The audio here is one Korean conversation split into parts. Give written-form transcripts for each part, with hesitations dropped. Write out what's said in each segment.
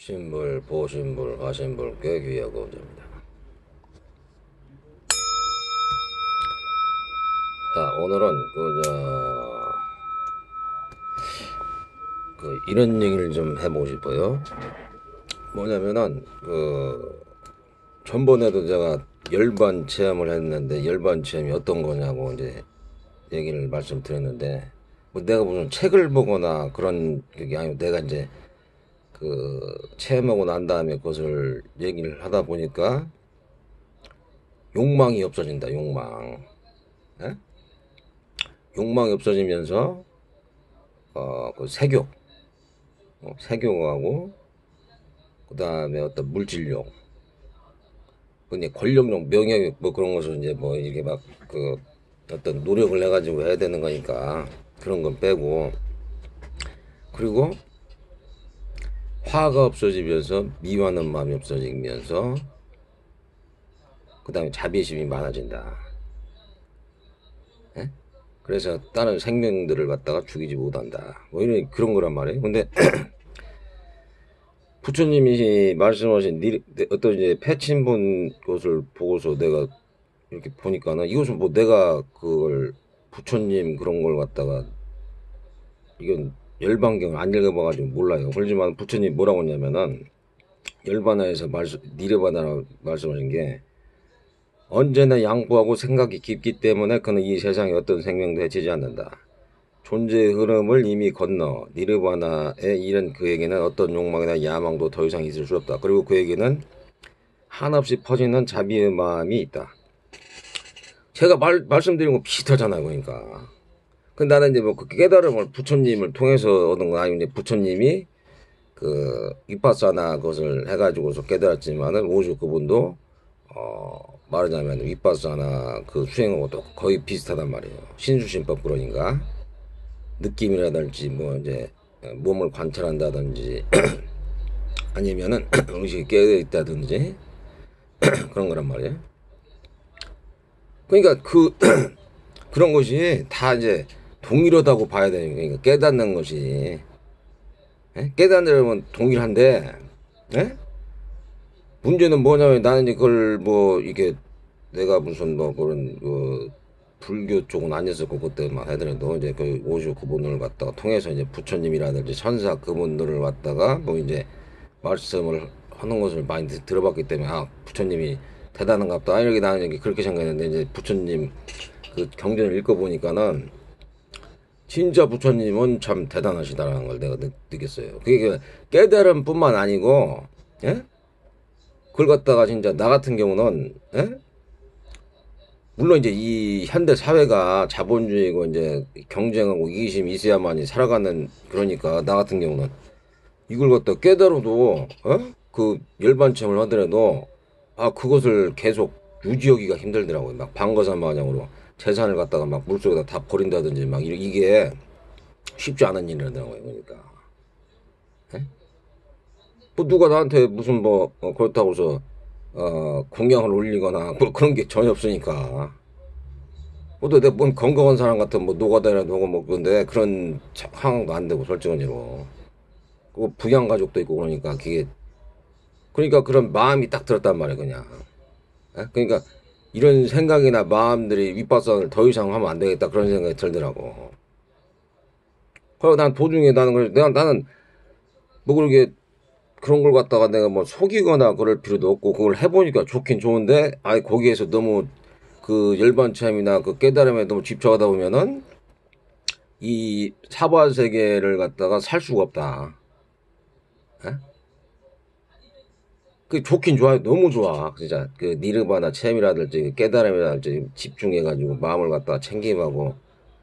신불, 보신불, 가신불 꽤 귀하고 온전입니다. 자, 오늘은 이런 얘기를 좀 해보고 싶어요. 뭐냐면은 전번에도 제가 열반 체험을 했는데 열반 체험이 어떤 거냐고 이제 얘기를 말씀드렸는데, 뭐 내가 무슨 책을 보거나 그런 게 아니고 내가 이제 체험하고 난 다음에 그것을 얘기를 하다 보니까 욕망이 없어진다. 욕망. 예? 욕망이 없어지면서 세교하고 그 다음에 어떤 물질욕, 근데 권력욕, 명예욕 뭐 그런 것을 이제 뭐 이게 막 어떤 노력을 해가지고 해야 되는 거니까 그런 건 빼고, 그리고 화가 없어지면서 미워하는 마음이 없어지면서 그 다음에 자비심이 많아진다. 예? 그래서 다른 생명들을 갖다가 죽이지 못한다. 뭐 이런 그런 거란 말이에요. 근데 부처님이 말씀하신 어떤 이제 패친 분 것을 보고서 내가 이렇게 보니까는 이것은 뭐 내가 그걸 부처님 그런 걸 갖다가 이건 열반경을 안 읽어봐가지고 몰라요. 그렇지만 부처님 뭐라고 했냐면은 열반하에서 니르바나 말씀하신 게, 언제나 양보하고 생각이 깊기 때문에 그는 이 세상에 어떤 생명도 해치지 않는다. 존재의 흐름을 이미 건너 니르바나에 이른 그에게는 어떤 욕망이나 야망도 더 이상 있을 수 없다. 그리고 그에게는 한없이 퍼지는 자비의 마음이 있다. 제가 말씀드린 거 비슷하잖아요. 그러니까. 근데 나는 이제 뭐 그 깨달음을 부처님을 통해서 얻은 거 아니면 이제 부처님이 위파사나 그것을 해가지고서 깨달았지만은 오죽 그분도 말하자면 위파사나 그 수행하고 또 거의 비슷하단 말이에요. 신수심법 그러니까 느낌이라든지 뭐 이제 몸을 관찰한다든지 아니면은 의식이 깨어 있다든지 그런 거란 말이에요. 그러니까 그런 것이 다 이제 동일하다고 봐야 되는 거니까 깨닫는 것이, 예? 깨닫으려면 동일한데, 예? 문제는 뭐냐면 나는 이제 그걸 뭐 이게 내가 무슨 뭐 그런 불교 쪽은 아니었었고 그때만 하더라도 이제 그 오주 그분을 갖다가 통해서 이제 부처님이라든지 천사 그분들을 갖다가 뭐 이제 말씀을 하는 것을 많이 들어봤기 때문에 부처님이 대단한갑다 이렇게 나는 이렇게 그렇게 생각했는데, 이제 부처님 그 경전을 읽어보니까는 진짜 부처님은 참 대단하시다라는 걸 내가 느꼈어요. 그게 깨달음뿐만 아니고, 예? 그걸 갖다가 진짜 나 같은 경우는, 예? 물론 이제 이 현대 사회가 자본주의고 이제 경쟁하고 이기심이 있어야만이 살아가는, 그러니까 나 같은 경우는 이걸 갖다 깨달아도 그 열반체험을 하더라도 그것을 계속 유지하기가 힘들더라고요. 막 방거사 마냥으로 재산을 갖다가 막 물속에다 다 버린다든지 막 이게 쉽지 않은 일이라더라고요. 그러니까 뭐 누가 나한테 무슨 뭐 그렇다고 해서 공양을 올리거나 뭐 그런 게 전혀 없으니까. 뭐또 내가 뭔 건강한 사람 같은 뭐 노가다라도 하고 뭐 그런데 그런 상황도 안 되고 솔직히로 그 부양 가족도 있고 그러니까 그게, 그러니까 그런 마음이 딱 들었단 말이에요. 그냥 그러니까 이런 생각이나 마음들이 윗바탕을 더 이상 하면 안 되겠다 그런 생각이 들더라고. 그리고 난 도중에 나는 뭐 그렇게 그런 걸 갖다가 내가 뭐 속이거나 그럴 필요도 없고 그걸 해보니까 좋긴 좋은데, 거기에서 너무 그 열반 체험이나 그 깨달음에 너무 집착하다 보면은 이 사바 세계를 갖다가 살 수가 없다. 에? 그 좋긴 좋아요. 너무 좋아. 진짜 그 니르바나 체험이라든지 깨달음이라든지 집중해가지고 마음을 갖다가 챙김하고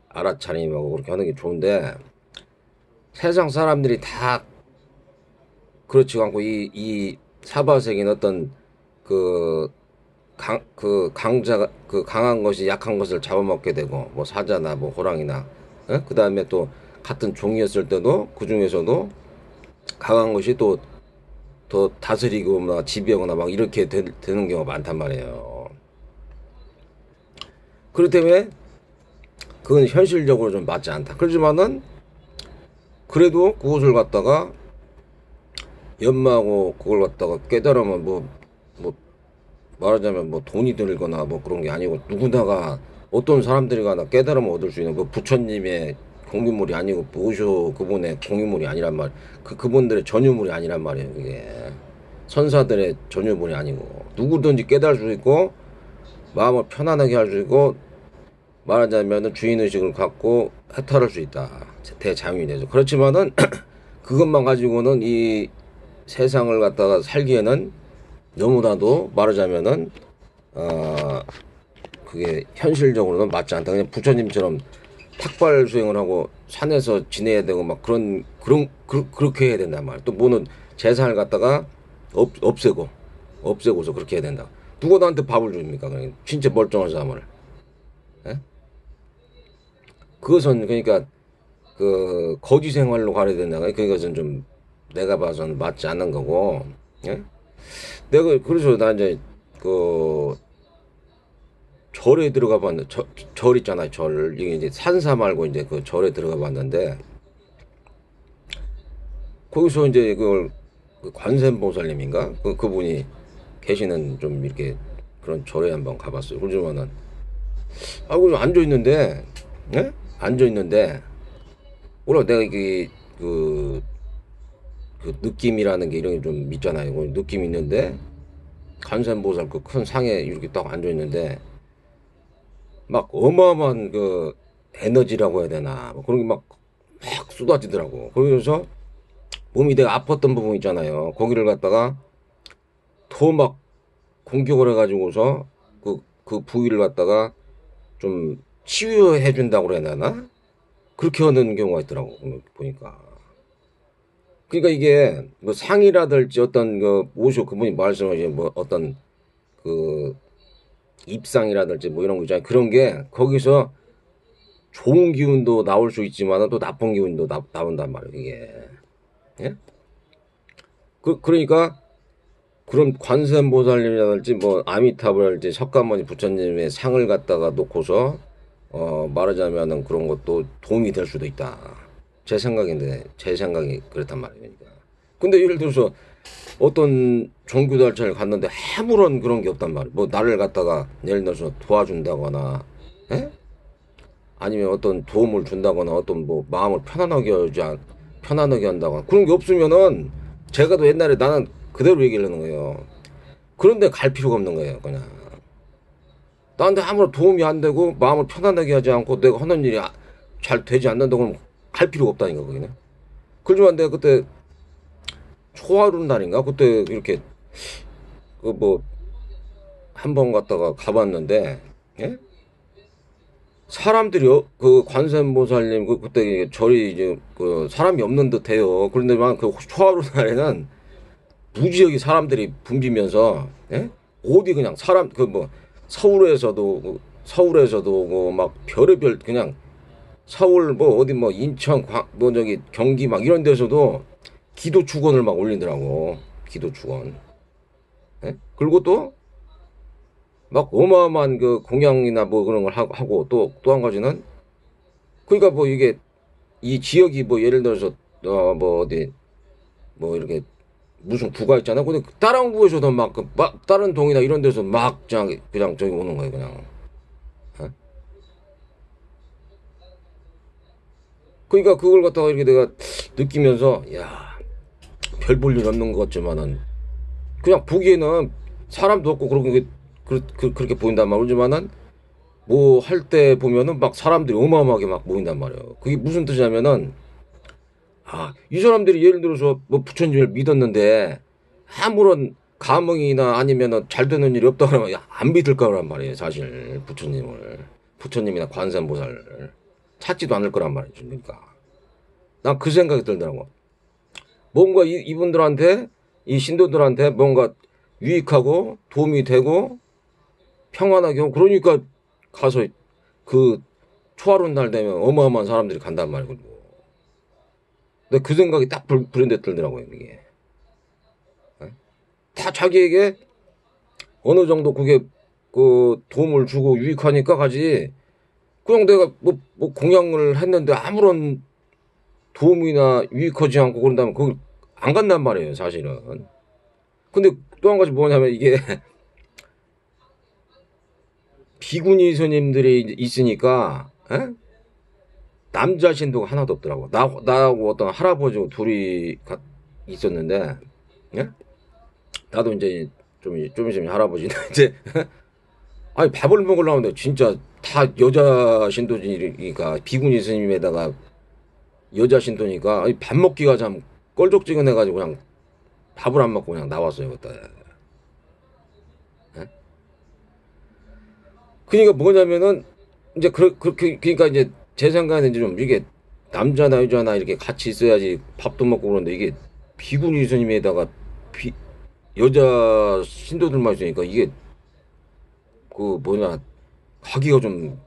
알아차림하고 그렇게 하는 게 좋은데, 세상 사람들이 다 그렇지 않고 이 사바세계는 어떤 그 강한 것이 약한 것을 잡아먹게 되고, 뭐 사자나 뭐 호랑이나, 그 다음에 또 같은 종이었을 때도 그 중에서도 강한 것이 또 더 다스리거나 지배하거나 막 이렇게 되는 경우가 많단 말이에요. 그렇기 때문에 그건 현실적으로 좀 맞지 않다. 그렇지만은 그래도 그것을 갖다가 연마하고 그걸 갖다가 깨달으면 뭐 말하자면 뭐 돈이 들거나 뭐 그런 게 아니고 누구나가 어떤 사람들이 가나 깨달음을 얻을 수 있는 그 부처님의 공유물이 아니고 오쇼 그분의 공유물이 아니란 말, 그분들의 전유물이 아니란 말이에요. 그게 선사들의 전유물이 아니고 누구든지 깨달을 수 있고 마음을 편안하게 할 수 있고 말하자면 주인의식을 갖고 해탈할 수 있다. 대자연이 되죠. 그렇지만은 그것만 가지고는 이 세상을 갖다가 살기에는 너무나도 말하자면은 그게 현실적으로는 맞지 않다. 그냥 부처님처럼 탁발 수행을 하고 산에서 지내야 되고 막 그렇게 해야 된단 말이야. 또 뭐는 재산을 갖다가 없애고서 그렇게 해야 된다. 누가 나한테 밥을 줍니까? 그냥 진짜 멀쩡한 사람을. 예? 그것은 그러니까 그 거지 생활로 가야 된다. 그것은 좀 내가 봐서는 맞지 않는 거고. 예? 내가 그래서 나 이제 그 절에 들어가 봤는데 절 있잖아요. 절 이게 이제 산사 말고 이제 그 절에 들어가 봤는데 거기서 이제 그걸 그 관세음보살님인가 그분이 계시는 좀 이렇게 그런 절에 한번 가봤어요. 그러지만은 그 앉아 있는데 예? 앉아 있는데 오라 내가 이게 그 느낌이라는 게 이런 게 좀 있잖아요. 그 느낌 있는데 관세음보살 그 큰 상에 이렇게 딱 앉아 있는데 막 어마어마한 그 에너지라고 해야 되나 뭐 그런 게 막 쏟아지더라고. 그래서 몸이 내가 아팠던 부분 있잖아요. 거기를 갖다가 더 막 공격을 해가지고서 그 부위를 갖다가 좀 치유해 준다고 그래야 되나? 그렇게 하는 경우가 있더라고 보니까. 그러니까 이게 뭐 상이라든지 어떤 그 오쇼 그분이 말씀하신 뭐 어떤 그 입상이라든지 뭐 이런 거 있잖아요. 그런 게 거기서 좋은 기운도 나올 수 있지만 또 나쁜 기운도 나온단 말이에요. 이게. 예? 그러니까 그런 관세음보살님이라든지 뭐 아미타불랄지 석가모니 부처님의 상을 갖다가 놓고서 말하자면은 그런 것도 도움이 될 수도 있다. 제 생각인데 제 생각이 그렇단 말이에요. 그러니까. 근데 예를 들어서 어떤 종교단체를 갔는데 아무런 그런 게 없단 말이에요. 뭐 나를 갖다가 예를 들어서 도와준다거나, 예? 아니면 어떤 도움을 준다거나 어떤 뭐 마음을 편안하게 한다거나 그런 게 없으면은 제가 또 옛날에 나는 그대로 얘기를 하는 거예요. 그런데 갈 필요가 없는 거예요. 그냥 나한테 아무런 도움이 안 되고 마음을 편안하게 하지 않고 내가 하는 일이 잘 되지 않는다고 하면 갈 필요가 없다니까 거기는. 그렇지만 내가 그때 초하루 날인가 그때 이렇게 그 뭐 한 번 갔다가 가봤는데, 예? 사람들이 그 관세음보살님 그때 절이 이제 그 사람이 없는 듯해요. 그런데만 그 초하루 날에는 무지하게 사람들이 붐비면서, 예? 어디 그냥 사람 그 뭐 서울에서도 오고 막 별의별 그냥 서울 뭐 어디 뭐 인천 뭐 저기 경기 막 이런 데서도 기도 축원을 막 올리더라고. 기도 축원. 예? 그리고 또 막 어마어마한 그 공양이나 뭐 그런 걸 하고 또 한 가지는 그러니까 뭐 이게 이 지역이 뭐 예를 들어서 뭐 어디 뭐 이렇게 무슨 구가 있잖아. 근데 다른 구에서도 막 다른 동이나 이런 데서 막 그냥 저기 오는 거예요. 그냥. 어? 그러니까 그걸 갖다가 이렇게 내가 느끼면서 야, 별 볼 일 없는 것 같지만은 그냥 보기에는 사람도 없고 그렇게 보인단 말이지만은 뭐 할 때 보면은 막 사람들이 어마어마하게 막 모인단 말이에요. 그게 무슨 뜻이냐면은 이 사람들이 예를 들어서 뭐 부처님을 믿었는데 아무런 감흥이나 아니면은 잘 되는 일이 없다 그러면 안 믿을 거란 말이에요. 사실 부처님이나 관세음보살을 찾지도 않을 거란 말이죠. 그러니까 난 그 생각이 들더라고. 뭔가 이분들한테 이 신도들한테 뭔가 유익하고 도움이 되고 평안하게 하고 그러니까 가서 그 초하루 날 되면 어마어마한 사람들이 간단 말이고. 근데 그 생각이 딱 불현듯 들더라고요. 이게 다 자기에게 어느 정도 그게 그 도움을 주고 유익하니까 가지. 그냥 내가 뭐 공양을 했는데 아무런 도움이나 유익하지 않고 그런다면 그걸 안 간단 말이에요, 사실은. 근데 또 한 가지 뭐냐면 이게 비구니 스님들이 있으니까 에? 남자 신도가 하나도 없더라고. 나하고 어떤 할아버지 둘이 있었는데, 예? 나도 이제 좀 있으면 할아버지인데, 이제, 아니, 밥을 먹으려고 진짜 다 여자 신도니까, 비구니 스님에다가 여자 신도니까, 아니, 밥 먹기가 참 껄쩍지근해가지고 그냥 밥을 안 먹고 그냥 나왔어요, 그때. 예? 그러니까 뭐냐면은, 이제 그러니까 이제 제 생각에는 이제 좀 이게 남자나 여자나 이렇게 같이 있어야지 밥도 먹고 그러는데 이게 비구니 스님에다가 여자 신도들만 있으니까 이게 그 뭐냐 가기가 좀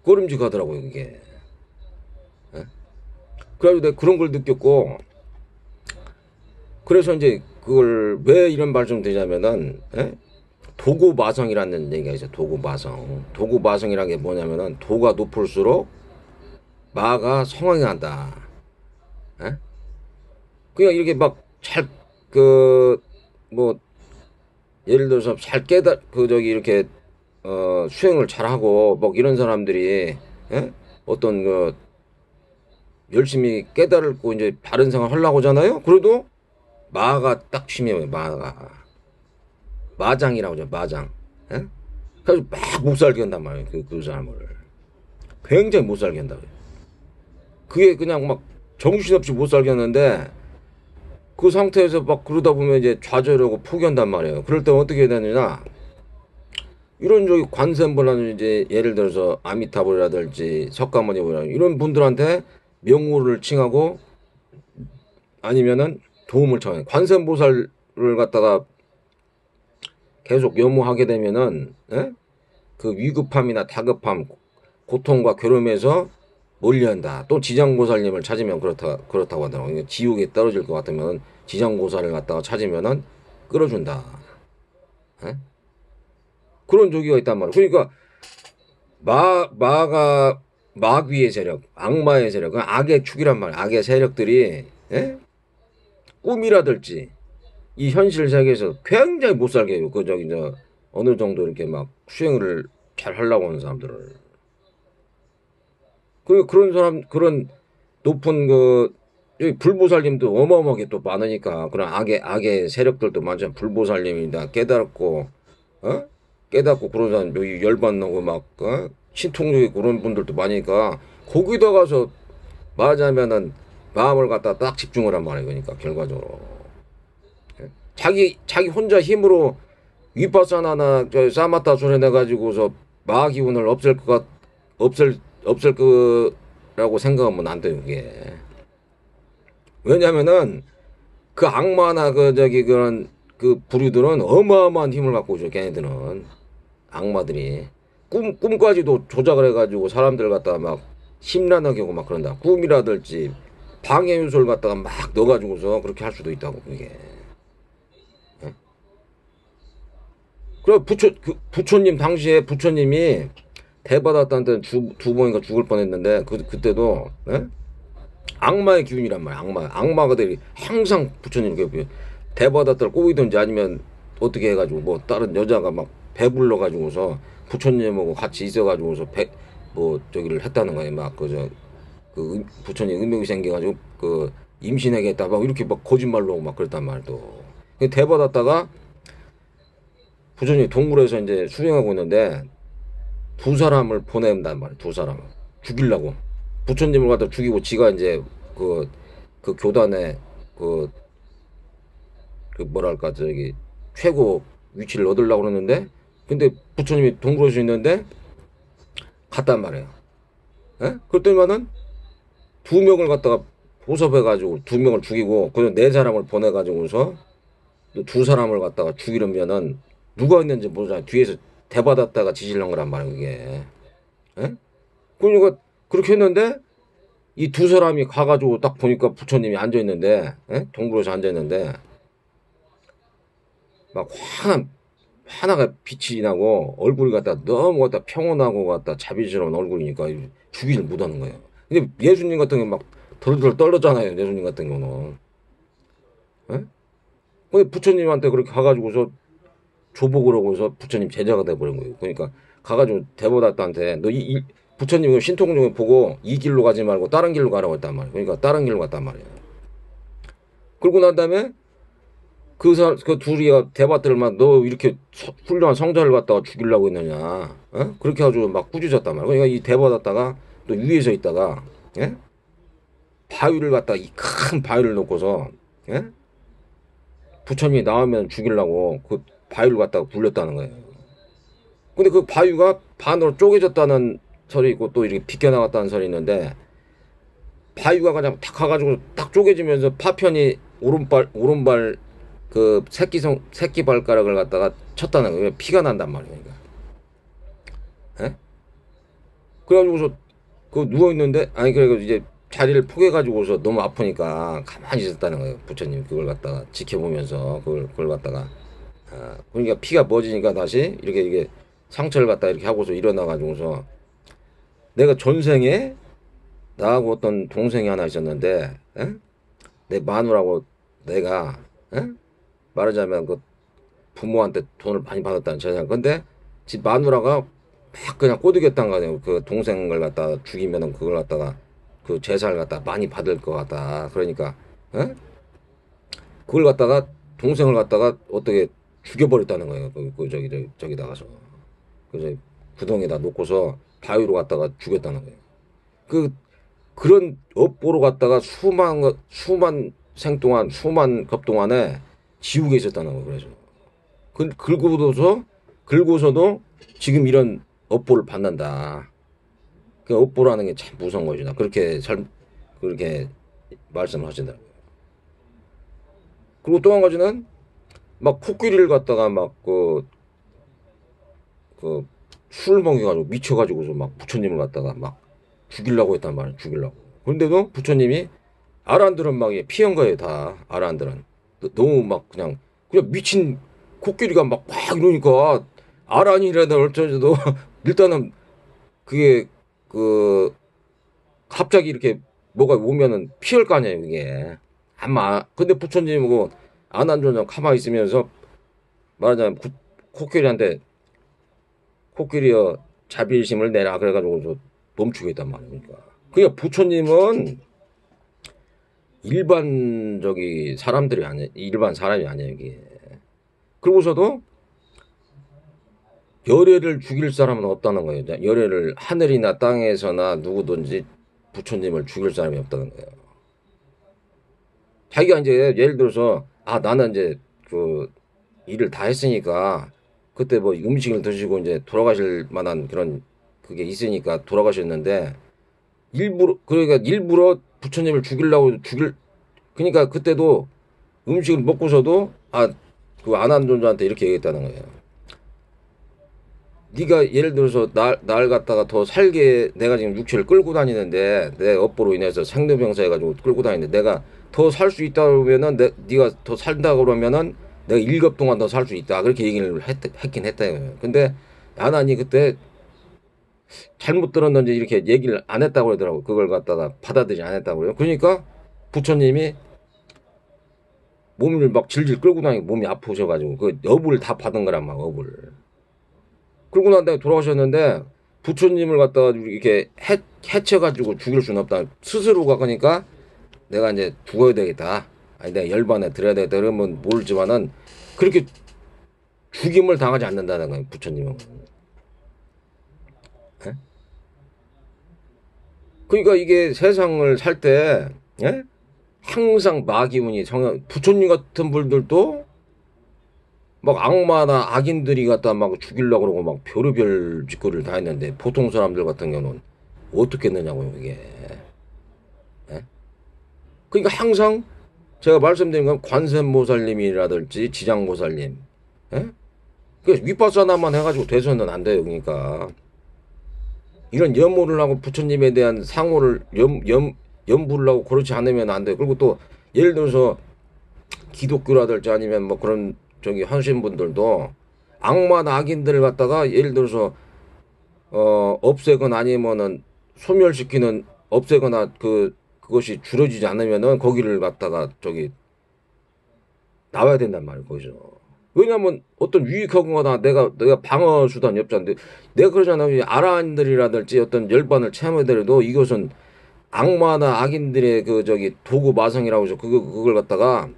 꺼림직하더라고요 이게. 예? 그래가지고 내가 그런 걸 느꼈고 그래서 이제 그걸 왜 이런 말씀 드리냐면은 예? 도구마성이라는 얘기가 있어요. 도구마성. 도구마성이라는 게 뭐냐면은 도가 높을수록 마가 성황한다. 예? 그냥 이렇게 막 잘 뭐 예를 들어서 잘 이렇게 수행을 잘하고 뭐 이런 사람들이 예? 어떤 열심히 깨달고 이제 바른 생활 하려고 하잖아요. 그래도 마가 딱 심해요. 마가 마장이라고 하죠. 마장. 예? 그래서 막 못 살게 한단 말이에요. 그 사람을 굉장히 못 살게 한다고요. 그게 그냥 막 정신없이 못 살게 하는데 그 상태에서 막 그러다 보면 이제 좌절하고 포기한단 말이에요. 그럴 때 어떻게 해야 되느냐? 이런 저기 관세음보다는 이제 예를 들어서 아미타불이라든지 석가모니라든지 이런 분들한테 명호를 칭하고 아니면은 도움을 청해. 관세음보살을 갖다가 계속 염호하게 되면은 예? 그 위급함이나 다급함, 고통과 괴로움에서 멀리한다. 또 지장보살님을 찾으면 그렇다고 하더라고요. 지옥에 떨어질 것 같으면 지장보살을 갖다가 찾으면은 끌어준다. 예? 그런 조기가 있단 말이에요. 그러니까 마가 마귀의 세력, 악마의 세력, 악의 축이란 말이에요. 악의 세력들이 예? 꿈이라든지 이 현실 세계에서 굉장히 못 살게 해요. 어느 정도 이렇게 막 수행을 잘 하려고 하는 사람들을. 그리고 그런 높은 여기 불보살님도 어마어마하게 또 많으니까 그런 악의 세력들도 많잖아요. 불보살님이다 깨달았고 깨닫고 그런 사람 여기 열받나고 막 신통적이고 그런 분들도 많으니까 거기다 가서 말하자면은 마음을 갖다 딱 집중을 한 말이에요. 그러니까 결과적으로 자기 혼자 힘으로 위파사나나 사마타 손에 내 가지고서 마아 기운을 없앨 거라고 생각하면 안 돼요. 그게 왜냐면은 그 악마나 그런 그 부류들은 어마어마한 힘을 갖고 오죠. 걔네들은 악마들이 꿈까지도 조작을 해가지고 사람들 갖다가 막 심란하게 하고 막 그런다. 꿈이라든지 방해 요소를 갖다가 막 넣어가지고서 그렇게 할 수도 있다고 그게. 예? 그래 부처님 당시에 부처님이 대받았다는 두 번인가 죽을 뻔했는데 그때도 예? 악마의 기운이란 말이야. 악마가들이 항상 부처님 이렇게 대받았다를 꼬이든지 아니면 어떻게 해가지고 뭐 다른 여자가 막 배불러 가지고서 부처님하고 같이 있어가지고서 뭐 저기를 했다는 거예요. 막 부처님 의명이 생겨가지고 임신하겠다 막 이렇게 막 거짓말로 막 그랬단 말도. 대받았다가 부처님 동굴에서 이제 수행하고 있는데 두 사람을 보낸단 말이야. 두 사람을 죽이려고 부처님을 갖다 죽이고 지가 이제 그 교단에 뭐랄까 저기 최고 위치를 얻으려고 그러는데 근데 부처님이 동굴에서 있는데 갔단 말이에요. 예? 그랬더니만은 두 명을 갖다가 보섭해가지고 두 명을 죽이고 그냥 네 사람을 보내가지고서 두 사람을 갖다가 죽이려면은 누가 있는지 모르잖아요. 뒤에서 대받았다가 지질런 거란 말이에요. 이게. 예? 그러니까 그렇게 했는데 이 두 사람이 가가지고 딱 보니까 부처님이 앉아있는데 동굴에서 앉아있는데 막 하나가 빛이 나고 얼굴이 갖다 너무 갖다 평온하고 갖다 자비스러운 얼굴이니까 죽이질 못하는 거예요. 근데 예수님 같은 경우 막 덜덜 떨렸잖아요. 예수님 같은 경우는 예? 근데 부처님한테 그렇게 가가지고서 조복을 하고서 부처님 제자가 돼버린 거예요. 그러니까 가가지고 대보다한테 너 부처님 신통종을 보고 이 길로 가지 말고 다른 길로 가라고 했단 말이에요. 그러니까 다른 길로 갔단 말이에요. 그러고 난 다음에 그 둘이 대밭들만 너 이렇게 훌륭한 성자를 갖다가 죽이려고 했느냐, 어? 그렇게 해가지고 막 꾸짖었단 말이에요. 그러니까 이 대받았다가 또 위에서 있다가, 예? 바위를 갖다가 이 큰 바위를 놓고서, 예? 부처님이 나오면 죽이려고 그 바위를 갖다가 굴렸다는 거예요. 근데 그 바위가 반으로 쪼개졌다는 설이 있고 또 이렇게 비껴나갔다는 설이 있는데, 바위가 그냥 탁 가가지고 딱 쪼개지면서 파편이 오른발 그 새끼 발가락을 갖다가 쳤다는 거예요. 피가 난단 말이에요. 그러니까. 예? 그래가지고서 그 누워 있는데 아니 그래서 이제 자리를 포개가지고서 너무 아프니까 가만히 있었다는 거예요. 부처님 그걸 갖다가 지켜보면서 그걸 갖다가 그러니까 피가 멎으니까 다시 이렇게 이게 상처를 갖다 이렇게 하고서 일어나가지고서 내가 전생에 나하고 어떤 동생이 하나 있었는데, 에? 내 마누라고 내가, 에? 말하자면 그 부모한테 돈을 많이 받았다는 전생. 근데 집 마누라가 막 그냥 꼬드겼다는 거예요. 그 동생을 갖다가 죽이면은 그걸 갖다가 그 제사를 갖다가 많이 받을 것 같다. 그러니까, 에? 그걸 갖다가 동생을 갖다가 어떻게 죽여버렸다는 거예요. 저기 나가서. 그래서 구덩이에다 놓고서 바위로 갖다가 죽였다는 거예요. 그런 업보로 갔다가 수만 생 동안, 수만 급 동안에 지옥에 있었다는 거예요. 그래서. 긁고서도 지금 이런 업보를 받는다. 그 업보라는 게 참 무서운 거죠. 그렇게 말씀을 하신다고요. 그리고 또 한 가지는 막 코끼리를 갖다가 술 먹여가지고 미쳐가지고서 막 부처님을 갖다가 막 죽이려고 했단 말이에요. 죽이려고. 그런데도 부처님이 아란들은 막 피한 거예요. 다 아란들은 너무 막 그냥 미친 코끼리가 막 이러니까 아란이라도 어쩌도 일단은 그게 갑자기 이렇게 뭐가 오면은 피할 거 아니에요. 이게 아마 근데 부처님하고 아난존자 가만히 있으면서 말하자면 코끼리한테 코끼리여 자비심을 내라 그래가지고 멈추겠단 말이에요. 그러니까 부처님은 일반 사람이 아니에요, 이게. 그러고서도 열애를 죽일 사람은 없다는 거예요. 열애를 하늘이나 땅에서나 누구든지 부처님을 죽일 사람이 없다는 거예요. 자기가 이제 예를 들어서 나는 이제 그 일을 다 했으니까 그때 뭐 음식을 드시고 이제 돌아가실 만한 그런 그게 있으니까 돌아가셨는데 일부러 부처님을 그러니까 그때도 음식을 먹고서도 그 아난존자한테 이렇게 얘기했다는 거예요. 네가 예를 들어서 날 갖다가 더 살게 내가 지금 육체를 끌고 다니는데 내 업보로 인해서 생로병사 해가지고 끌고 다니는데 내가 더 살 수 있다 그러면은 네가 더 산다 그러면은 내가 1급 동안 더 살 수 있다 그렇게 얘기를 했긴 했다고요. 근데 아난이 그때 잘못 들었는지 이렇게 얘기를 안 했다고 그러더라고. 그걸 갖다가 받아들이지 안 했다고 그래요. 그러니까 부처님이 몸을 막 질질 끌고 다니고 몸이 아프셔가지고 그 업을 다 받은 거란 말 업을. 그러고 난 다음에 돌아가셨는데 부처님을 갖다가 이렇게 해쳐가지고 죽일 수는 없다. 스스로가 그러니까 내가 이제 죽어야 되겠다. 아니 내가 열반에 들어야 되겠다. 그러면 모르지만은 그렇게 죽임을 당하지 않는다는 거예요. 부처님은. 예? 그러니까 이게 세상을 살 때 항상 마귀운이 부처님 같은 분들도 막 악마나 악인들이 갖다 막 죽이려고 그러고 막 별의별 짓거리를 다 했는데 보통 사람들 같은 경우는 어떻게 했느냐고요 이게. 예? 그러니까 항상 제가 말씀드린 건 관세음보살님이라든지 지장보살님, 예? 그 윗바사나만 해가지고 돼서는 안 돼요. 그러니까 이런 염호를 하고 부처님에 대한 상호를 염부를 하고 그렇지 않으면 안 돼요. 그리고 또 예를 들어서 기독교라든지 아니면 뭐 그런 하신 분들도 악마나 악인들을 갖다가 예를 들어서 없애거나 아니면은 없애거나 그것이 줄어지지 않으면은 거기를 갖다가 나와야 된단 말이에요, 거기서. 왜냐면 어떤 유익하거나 내가 방어 수단이 없잖아. 내가 그러잖아요. 아란들이라든지 어떤 열반을 체험해더라도 이것은 악마나 악인들의 그 저기 도구 마성이라고 해서 그걸 갖다가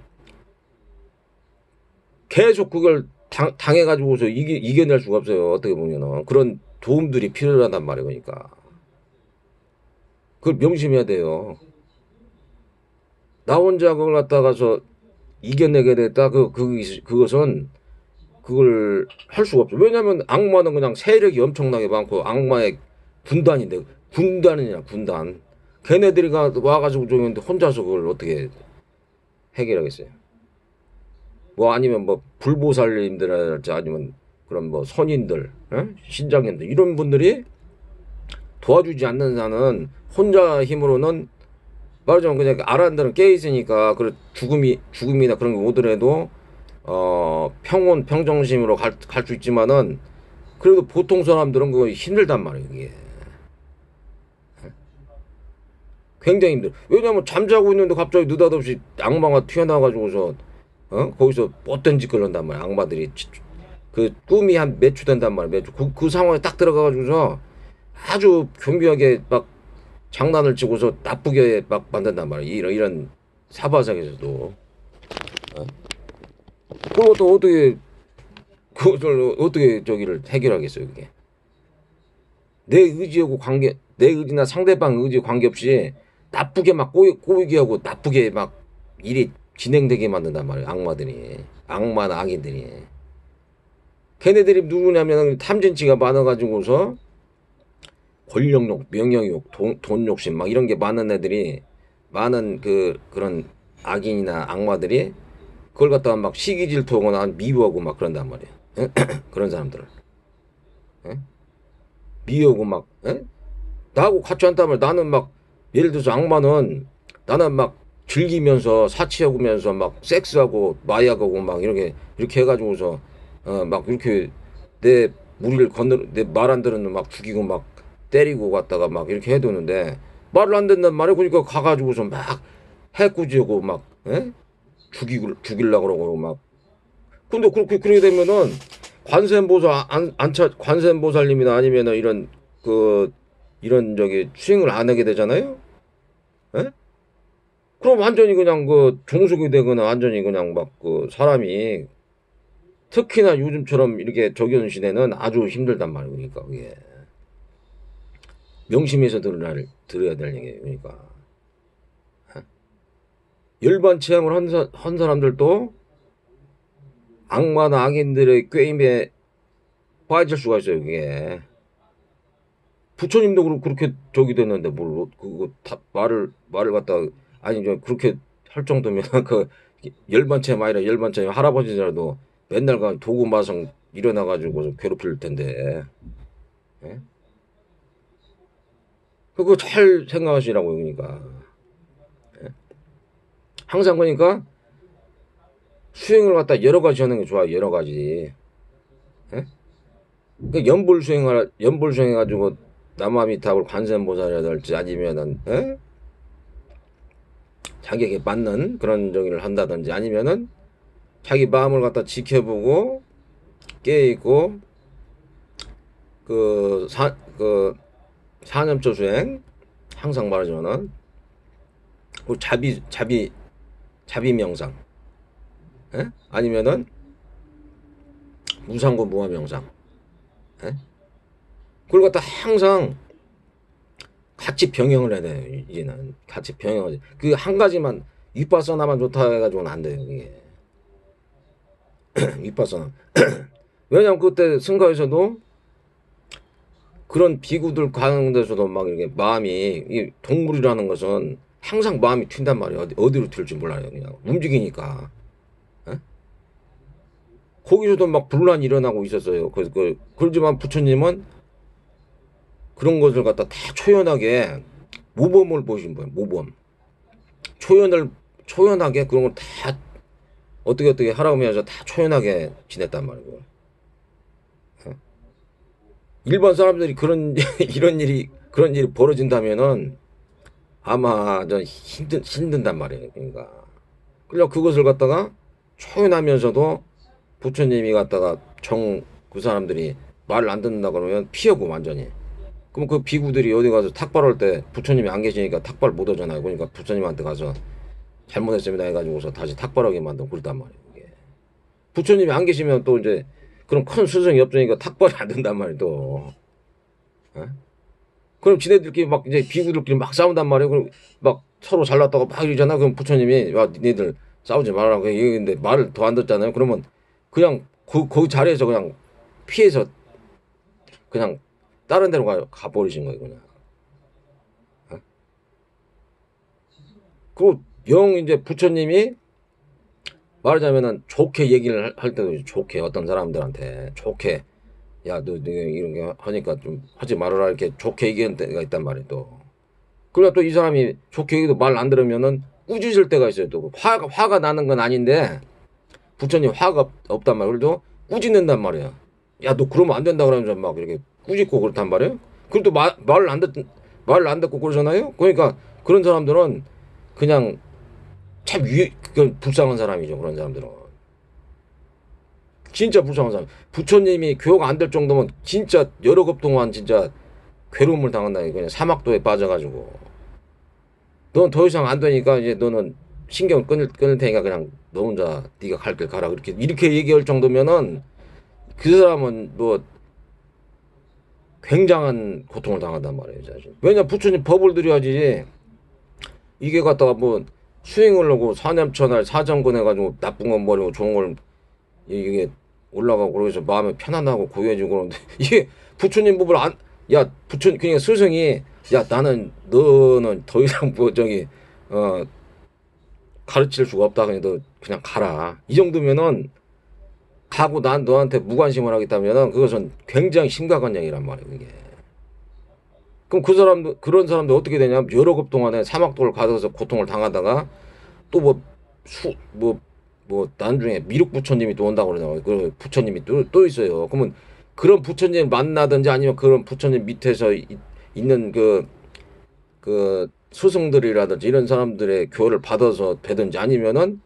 계속 그걸 당해가지고서 이겨낼 수가 없어요. 어떻게 보면은. 그런 도움들이 필요하단 말이에요. 그러니까. 그걸 명심해야 돼요. 나 혼자 그걸 갖다가서 이겨내게 됐다. 그것은 그걸 할 수가 없죠. 왜냐면 악마는 그냥 세력이 엄청나게 많고 악마의 군단인데 군단이냐 군단. 걔네들이 와가지고 저기 혼자서 그걸 어떻게 해결하겠어요. 뭐 아니면 뭐 불보살님들이랄지 아니면 그런 뭐 선인들, 신장님들 이런 분들이 도와주지 않는 한은 혼자 힘으로는 말하자면 그냥 아란들은 깨 있으니까 그 죽음이나 그런 게 오더라도 평정심으로 갈 수 있지만은 그래도 보통 사람들은 그거 힘들단 말이에요. 이게 굉장히 힘들. 왜냐면 잠자고 있는데 갑자기 느닷없이 악마가 튀어나와가지고서 거기서 뻗던 짓 걸른단 말이야. 악마들이 그 꿈이 한 몇 초 된단 말이야. 몇 초. 그 상황에 딱 들어가가지고서 아주 교묘하게 막 장난을 치고서 나쁘게 막 만든단 말이야. 이런 사바상에서도. 그것도 그것을 어떻게 저기를 해결하겠어요, 그게. 내 의지나 상대방 의지 관계없이 나쁘게 막 꼬이게 하고 나쁘게 막 일이 진행되게 만든단 말이에요, 악마들이. 악마나 악인들이. 걔네들이 누구냐면 탐진치가 많아가지고서 권력욕, 명령욕, 돈 욕심 막 이런 게 많은 애들이 많은 그런 악인이나 악마들이 그걸 갖다가 막 시기 질투하거나 미워하고 막 그런단 말이에요. 그런 사람들을. 미워하고 막, 나하고 같이 한다면 나는 막, 예를 들어서 악마는 나는 막 즐기면서 사치하면서 막 섹스하고 마약하고 막 이렇게 해가지고서, 막 이렇게 내 무리를 내 말 안 들으면 막 죽이고 막 때리고 갔다가 막 이렇게 해두는데 말을 안 듣는 말에 그러니까 가가지고서 막 해꾸지고 막, 죽이려고 그러고 막. 근데 그렇게 되면은 관세음보살님이나 아니면은 이런 저기 수행을 안 하게 되잖아요? 예? 그럼 완전히 그냥 종속이 되거나 완전히 그냥 막 사람이 특히나 요즘처럼 이렇게 적용 시대는 아주 힘들단 말이에요. 그러니까 그게. 명심해서 들어야 될 얘기예요. 그러니까. 열반 체험을 한 사람들도 악마나 악인들의 꾀임에 빠질 수가 있어요, 그게. 부처님도 그렇게 저기 됐는데, 말을 갖다가, 아니, 그렇게 할 정도면, 열반체험 아니라 열반체험 할아버지라도 맨날 도구 마성 일어나가지고 괴롭힐 텐데. 예? 그거 잘 생각하시라고요, 그러니까. 예? 항상 그러니까, 수행을 갖다 여러 가지 하는 게 좋아요, 여러 가지. 예? 연불 수행해가지고 남아미탑을 관세음보살이라든지 아니면은 자기에게 맞는 그런 정의를 한다든지 아니면은 자기 마음을 갖다 지켜보고 깨있고 사념처 수행 항상 말하자면은 자비 명상 아니면은 무상고 무아 명상 그걸 갖다 항상 같이 병행을 해야 돼요. 이제는 같이 병행을 그 한 가지만 윗바사나만 좋다 해가지고는 안 돼요. 이게 윗바사나 왜냐면 그때 승가에서도 그런 비구들 가는 데서도 막 이렇게 마음이 동물이라는 것은 항상 마음이 튄단 말이에요. 어디로 튈지 몰라요. 그냥 움직이니까. 거기서도 막 분란이 일어나고 있었어요. 그렇지만 부처님은 그런 것을 갖다 다 초연하게 모범을 보신 거예요. 모범. 초연하게 그런 걸 다 어떻게 하라고 하면서 다 초연하게 지냈단 말이에요. 일반 사람들이 그런 일이 벌어진다면은 아마 좀 힘든단 말이에요. 그러니까 그것을 갖다가 초연하면서도 부처님이 갖다가 그 사람들이 말을 안 듣는다 그러면 피하고 완전히. 그럼 그 비구들이 어디 가서 탁발할 때 부처님이 안 계시니까 탁발 못 하잖아요. 그러니까 부처님한테 가서 잘못했습니다 해가지고서 다시 탁발하게 만들고 그랬단 말이에요. 이게. 부처님이 안 계시면 또 이제 그런 큰 스승이 없으니까 탁발이 안 된단 말이에요. 또. 어? 그럼 지네들끼리 막 이제 비구들끼리 막 싸운단 말이에요. 그럼 막 서로 잘났다고 막 이러잖아. 그럼 부처님이 야 니네들 싸우지 말라고 얘기했는데 말을 더 안 듣잖아요. 그러면 그냥 그 자리에서 그냥 피해서 그냥 다른 데로 가버리신 거예요. 그냥. 어? 그리고 영 이제 부처님이 말하자면은 좋게 얘기를 할 때도 좋게 어떤 사람들한테 좋게 야 너 이런 게 하니까 좀 하지 말아라 이렇게 좋게 얘기하는 때가 있단 말이에요. 또 그러나 또 이 사람이 좋게 얘기도 말 안 들으면은 꾸짖을 때가 있어요. 또 화가 나는 건 아닌데 부처님 화가 없단 말이에요. 그래도 꾸짖는단 말이에요. 야 너 그러면 안 된다 그러면서 막 이렇게 꾸짖고 그렇단 말이에요. 그래도 말을 안 듣고 그러잖아요. 그러니까 그런 사람들은 그냥 참 불쌍한 사람이죠. 그런 사람들은 진짜 불쌍한 사람. 부처님이 교화가 안 될 정도면 진짜 여러 급 동안 진짜 괴로움을 당한다. 그냥 사막도에 빠져가지고 넌 더 이상 안 되니까 이제 너는 신경 끊을 테니까 그냥 너 혼자 네가 갈 길 가라 이렇게 얘기할 정도면은 그 사람은 뭐 굉장한 고통을 당한단 말이에요. 사실. 왜냐 부처님 법을 드려야지 이게 갖다가 뭐 수행을 하고 사념천할 사정권 해가지고 나쁜 건 버리고 좋은 걸 이게 올라가고 그러면서 마음이 편안하고 고요해지고 그러는데 이게 부처님 법을 부처님 그러니까 스승이 야 나는 너는 더 이상 뭐 저기 가르칠 수가 없다 그냥 너 그냥 가라 이 정도면은 가고 난 너한테 무관심을 하겠다면은 그것은 굉장히 심각한 얘기란 말이에요. 이게. 그럼 그런 사람들 어떻게 되냐면 여러 급 동안에 사막도를 가서 고통을 당하다가 또 나중에 미륵 부처님이 또 온다고 그러잖아요. 그 부처님이 또 있어요. 그러면 그런 부처님 만나든지 아니면 그런 부처님 밑에서 있는 그 스승들이라든지 이런 사람들의 교를 받아서 되든지 아니면은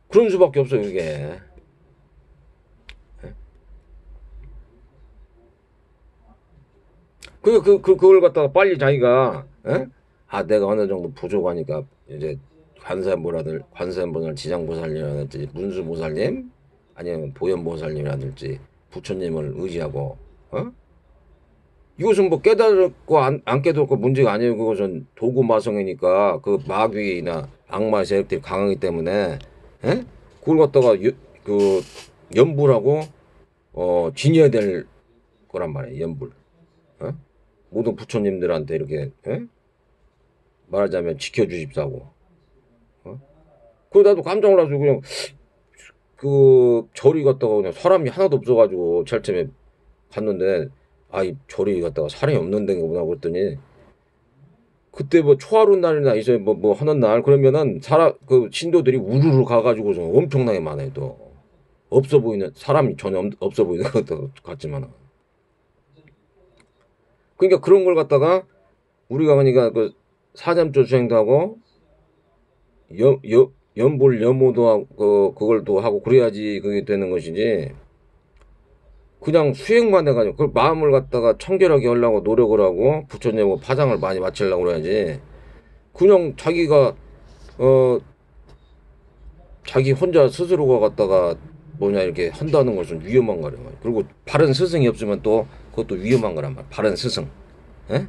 그런 수밖에 없어요. 이게. 그걸 갖다가 빨리 자기가, 에? 내가 어느 정도 부족하니까, 이제, 관세음보살, 지장보살님이라든지, 문수보살님, 아니면 보현보살님이라든지, 부처님을 의지하고, 이것은 뭐 깨달고 안 깨닫고 문제가 아니에요. 그것은 도구마성이니까, 그 마귀나 악마 세력들이 강하기 때문에, 에? 그걸 갖다가, 연불하고, 지녀야 될 거란 말이에요. 연불. 모든 부처님들한테 이렇게 말하자면 지켜주십사고. 그 나도 깜짝 놀라서 그냥 그 절이 갔다가 그냥 사람이 하나도 없어가지고 제일 처음에 갔는데 이 절이 갔다가 사람이 없는 데인가 보다 그랬더니 그때 뭐 초하루 날이나 있어요 뭐 하는 날 그러면은 그 신도들이 우르르 가가지고서 엄청나게 많아요. 또 없어 보이는 사람이 전혀 없어 보이는 것 같지만은. 그러니까 그런 걸 갖다가 우리가 그러니까 그 사점조 수행도 하고 연볼 염호도 하고 그걸 또 하고 그래야지 그게 되는 것이지 그냥 수행만 해가지고 그 마음을 갖다가 청결하게 하려고 노력을 하고 부처님하고 파장을 많이 맞추려고 그래야지 그냥 자기가 자기 혼자 스스로가 갖다가 이렇게 한다는 것은 위험한 거란 말이야. 그리고 바른 스승이 없으면 또 그것도 위험한 거란 말이야. 바른 스승. 에?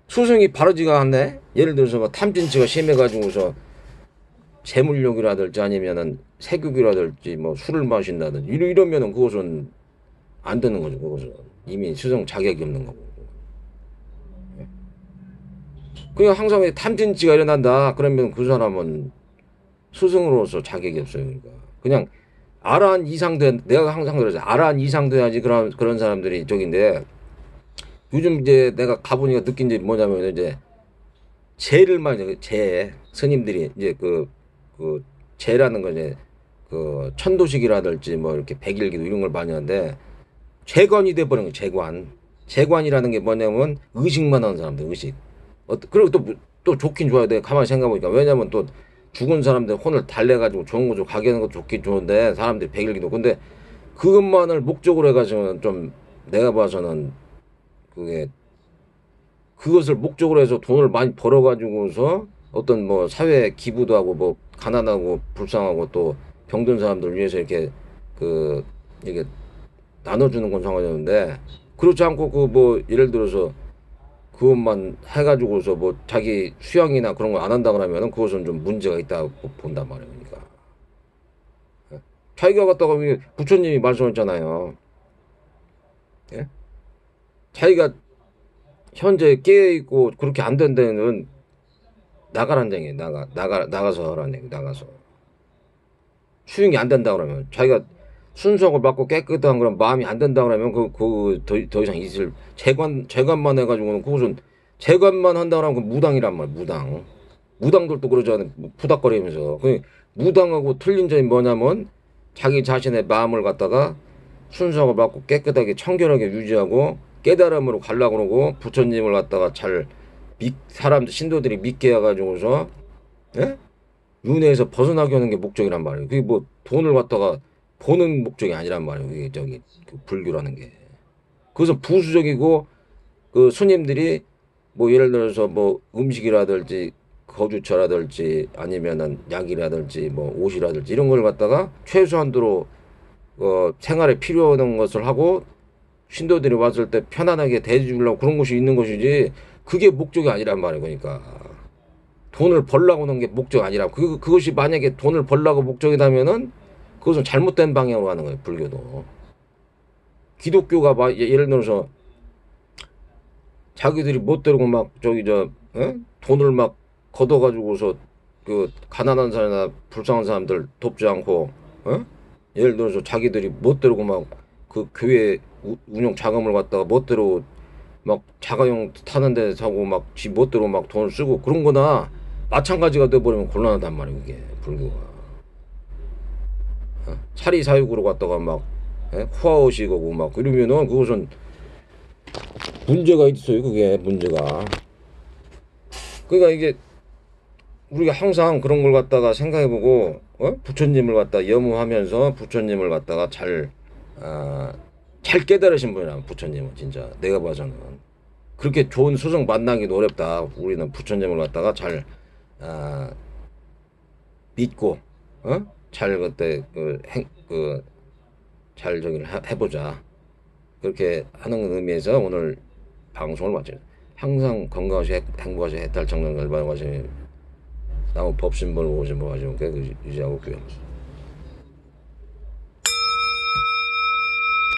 스승이 바르지가 않네? 예를 들어서 뭐 탐진치가 심해가지고서 재물욕이라든지 아니면은 색욕이라든지 뭐 술을 마신다든지 이러면은 그것은 안 되는 거죠. 그것은 이미 스승 자격이 없는 거고. 그냥 항상 탐진치가 일어난다. 그러면 그 사람은 스승으로서 자격이 없어요. 그러니까 그냥 아라한 이상 내가 항상 그러죠. 아라한 이상 돼야지 그런 사람들이 저긴데 요즘 이제 내가 가보니까 느낀 게 뭐냐면 이제 제를 많이 스님들이 이제 그 제라는 거 이제 그 천도식이라든지 뭐 이렇게 백일기도 이런 걸 많이 하는데 재관이 돼버린 거예요. 재관이라는 게 뭐냐면 의식만 하는 사람들 의식. 그리고 또 좋긴 좋아요. 내가 가만히 생각해보니까 왜냐면 또 죽은 사람들 혼을 달래가지고 좋은 거 좀 가게 하는 거 좋긴 좋은데 사람들이 백일기도 근데 그것만을 목적으로 해가지고는 좀 내가 봐서는 그게 그것을 목적으로 해서 돈을 많이 벌어가지고서 어떤 뭐 사회 기부도 하고 뭐 가난하고 불쌍하고 또 병든 사람들 위해서 이렇게 그 이게 나눠주는 건 상관없는데 그렇지 않고 그 뭐 예를 들어서 그것만 해가지고서 뭐 자기 수양이나 그런 거 안 한다 그러면은 그것은 좀 문제가 있다고 본단 말이에요. 그러니까 자기가 갖다가 부처님이 말씀했잖아요. 예? 자기가 현재 깨어 있고 그렇게 안 된 데는 나가란 얘기예요. 나가서 하라는 얘기. 나가서 수용이 안 된다 그러면 자기가 순수하고 맑고 깨끗한 그런 마음이 안 된다 그러면 더 이상 있을 재관만 해가지고는 그것은 재관만 한다 그러면 그 무당이란 말이야. 무당들도 그러잖아요. 푸닥거리면서 그 무당하고 틀린 점이 뭐냐면 자기 자신의 마음을 갖다가 순수하고 맑고 깨끗하게 청결하게 유지하고 깨달음으로 가려고 그러고 부처님을 갖다가 잘 사람들 신도들이 믿게 해가지고서 예? 윤회에서 벗어나게 하는 게 목적이란 말이에요. 그게 뭐 돈을 갖다가 보는 목적이 아니란 말이에요. 그게 저기 그 불교라는 게. 그래서 부수적이고 그 스님들이 뭐 예를 들어서 뭐 음식이라든지 거주처라든지 아니면은 약이라든지 뭐 옷이라든지 이런 걸 갖다가 최소한도로 생활에 필요한 것을 하고 신도들이 왔을 때 편안하게 대해주려고 그런 것이 있는 것이지 그게 목적이 아니란 말이에요. 그러니까 돈을 벌려고 하는 게 목적 아니라 그것이 만약에 돈을 벌려고 목적이라면은 그것은 잘못된 방향으로 가는 거예요. 불교도. 기독교가 예를 들어서 자기들이 멋대로 막 저기 돈을 막 걷어가지고서 그 가난한 사람이나 불쌍한 사람들 돕지 않고 예를 들어서 자기들이 멋대로 막 그 교회 운영 자금을 갖다가 멋대로 막 자가용 타는 데 사고 막 지 멋대로 막 돈을 쓰고 그런 거나 마찬가지가 돼버리면 곤란하단 말이에요. 이게 불교가. 차리 사육으로 갖다가 막 후아오시고 막 이러면은 그것은 문제가 있어요. 그게 문제가. 그러니까 이게 우리가 항상 그런 걸 갖다가 생각해보고 부처님을 갖다 염호하면서 부처님을 갖다가 잘 깨달으신 분이라 부처님은 진짜 내가 봐서는 그렇게 좋은 스승 만나기도 어렵다. 우리는 부처님을 갖다가 잘 믿고 잘 그때 잘 저기를 해보자. 그렇게 하는 의미에서 오늘 방송을 마쳐요. 항상 건강하시고 행복하시고 해탈 청정 열반하시고 나무 법신벌 오신 분 하시고 유지하고 교회